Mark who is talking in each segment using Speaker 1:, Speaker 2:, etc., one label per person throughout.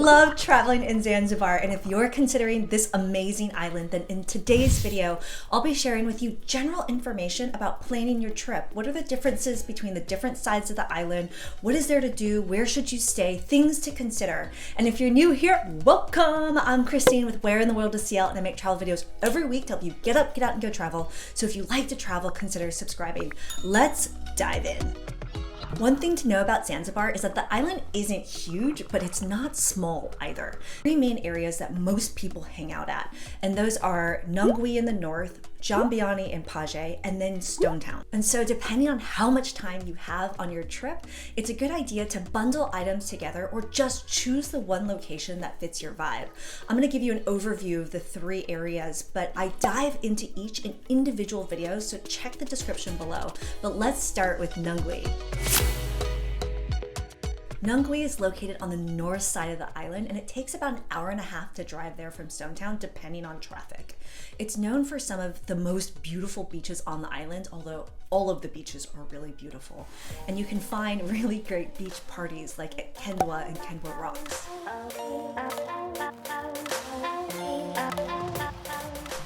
Speaker 1: love traveling in Zanzibar, and if you're considering this amazing island, then in today's video, I'll be sharing with you general information about planning your trip. What are the differences between the different sides of the island? What is there to do? Where should you stay? Things to consider. And if you're new here, welcome! I'm Christine with Where in the World to CL, and I make travel videos every week to help you get up, get out, and go travel. So if you like to travel, consider subscribing. Let's dive in. One thing to know about Zanzibar is that the island isn't huge, but it's not small either. Three main areas that most people hang out at, and those are Nungwi in the north, Jambiani and Paje, and then Stone Town. And so depending on how much time you have on your trip, it's a good idea to bundle items together or just choose the one location that fits your vibe. I'm gonna give you an overview of the three areas, but I dive into each in individual videos, so check the description below. But let's start with Nungwi. Nungwi is located on the north side of the island, and it takes about an hour and a half to drive there from Stone Town, depending on traffic. It's known for some of the most beautiful beaches on the island, although all of the beaches are really beautiful. And you can find really great beach parties like at Kendwa and Kendwa Rocks.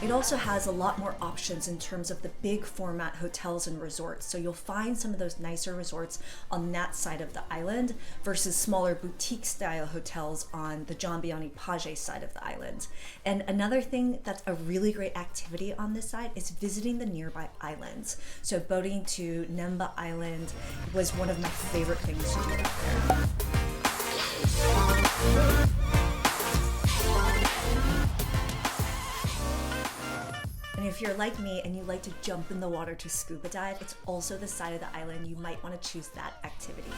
Speaker 1: It also has a lot more options in terms of the big format hotels and resorts. So you'll find some of those nicer resorts on that side of the island versus smaller boutique style hotels on the Jambiani and Paje side of the island. And another thing that's a really great activity on this side is visiting the nearby islands. So boating to Nemba Island was one of my favorite things to do there. And if you're like me and you like to jump in the water to scuba dive, it's also the side of the island you might want to choose that activity.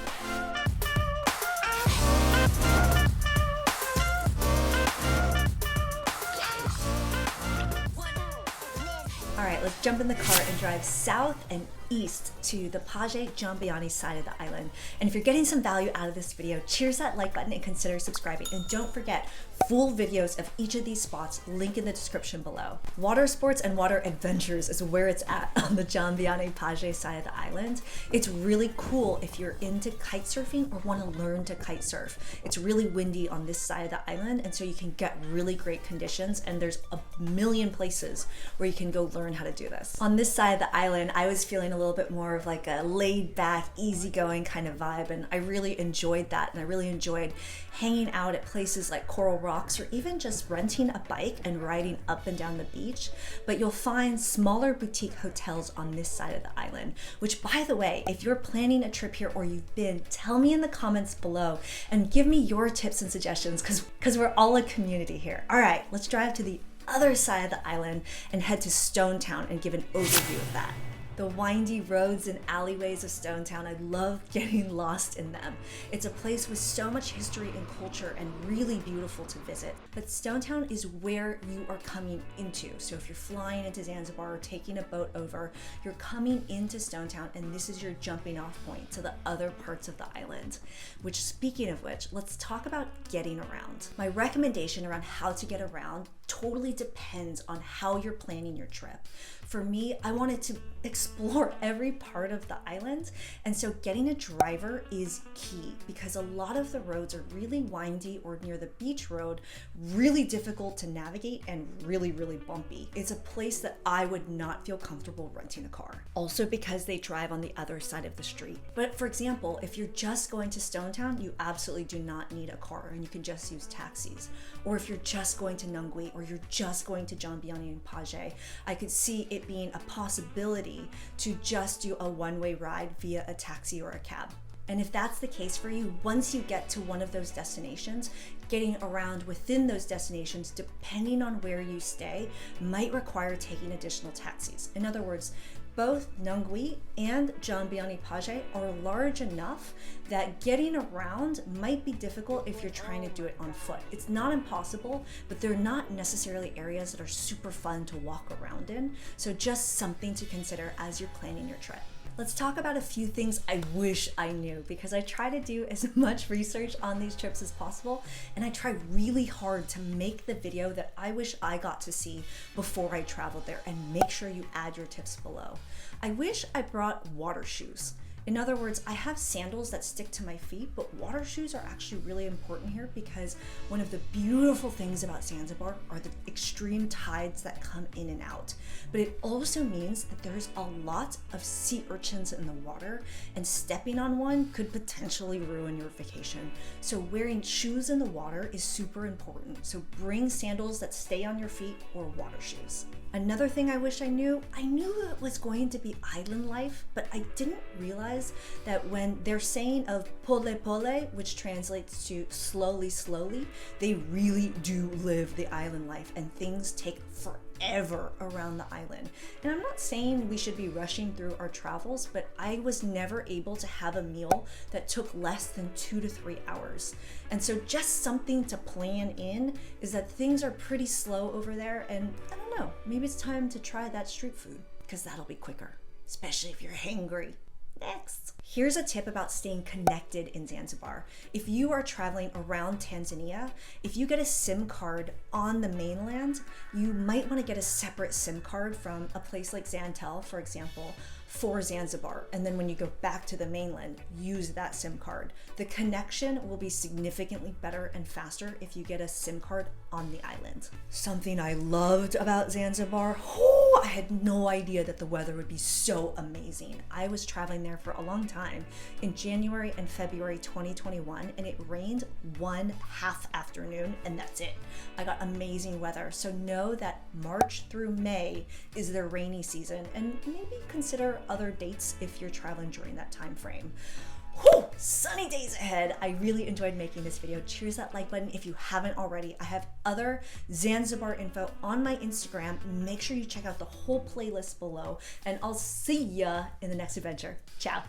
Speaker 1: All right, let's jump in the car and drive south and east to the Paje Jambiani side of the island. And if you're getting some value out of this video, cheers that like button and consider subscribing. And don't forget, full videos of each of these spots, link in the description below. Water sports and water adventures is where it's at on the Jambiani and Paje side of the island. It's really cool if you're into kite surfing or want to learn to kite surf. It's really windy on this side of the island, and so you can get really great conditions, and there's a million places where you can go learn how to do this. On this side of the island, I was feeling a little bit more of like a laid back, easygoing kind of vibe, and I really enjoyed that, and I really enjoyed hanging out at places like Coral Rocks or even just renting a bike and riding up and down the beach. But you'll find smaller boutique hotels on this side of the island, which, by the way, if you're planning a trip here or you've been, tell me in the comments below and give me your tips and suggestions, because we're all a community here. All right, let's drive to the other side of the island and head to Stone Town and give an overview of that. The windy roads and alleyways of Stone Town, I love getting lost in them. It's a place with so much history and culture and really beautiful to visit. But Stone Town is where you are coming into. So if you're flying into Zanzibar or taking a boat over, you're coming into Stone Town, and this is your jumping off point to the other parts of the island. Which, speaking of which, let's talk about getting around. My recommendation around how to get around totally depends on how you're planning your trip. For me, I wanted to explore every part of the island, and so getting a driver is key because a lot of the roads are really windy, or near the beach road, really difficult to navigate and really, really bumpy. It's a place that I would not feel comfortable renting a car. Also because they drive on the other side of the street. But for example, if you're just going to Stone Town, you absolutely do not need a car and you can just use taxis. Or if you're just going to Nungwi or you're just going to Jambiani and Paje, I could see it being a possibility to just do a one-way ride via a taxi or a cab. And if that's the case for you, once you get to one of those destinations, getting around within those destinations, depending on where you stay, might require taking additional taxis. In other words, both Nungwi and Jambiani Paje are large enough that getting around might be difficult if you're trying to do it on foot. It's not impossible, but they're not necessarily areas that are super fun to walk around in. So just something to consider as you're planning your trip. Let's talk about a few things I wish I knew, because I try to do as much research on these trips as possible, and I try really hard to make the video that I wish I got to see before I traveled there, and make sure you add your tips below. I wish I brought water shoes. In other words, I have sandals that stick to my feet, but water shoes are actually really important here because one of the beautiful things about Zanzibar are the extreme tides that come in and out. But it also means that there's a lot of sea urchins in the water, and stepping on one could potentially ruin your vacation. So wearing shoes in the water is super important. So bring sandals that stay on your feet or water shoes. Another thing I wish I knew it was going to be island life, but I didn't realize that when they're saying of pole pole, which translates to slowly, slowly, they really do live the island life and things take forever around the island. And I'm not saying we should be rushing through our travels, but I was never able to have a meal that took less than 2 to 3 hours. And so just something to plan in is that things are pretty slow over there, and I don't know, maybe it's time to try that street food because that'll be quicker, especially if you're hangry. Next. Here's a tip about staying connected in Zanzibar. If you are traveling around Tanzania, if you get a SIM card on the mainland, you might want to get a separate SIM card from a place like Zantel, for example, for Zanzibar. And then when you go back to the mainland, use that SIM card. The connection will be significantly better and faster if you get a SIM card on the island. Something I loved about Zanzibar, I had no idea that the weather would be so amazing. I was traveling there for a long time in January and February 2021, and it rained 1/2 afternoon, and that's it. I got amazing weather. So know that March through May is their rainy season, and maybe consider other dates if you're traveling during that time frame. Whew, sunny days ahead. I really enjoyed making this video. Cheers that like button if you haven't already. I have other Zanzibar info on my Instagram. Make sure you check out the whole playlist below, and I'll see ya in the next adventure. Ciao.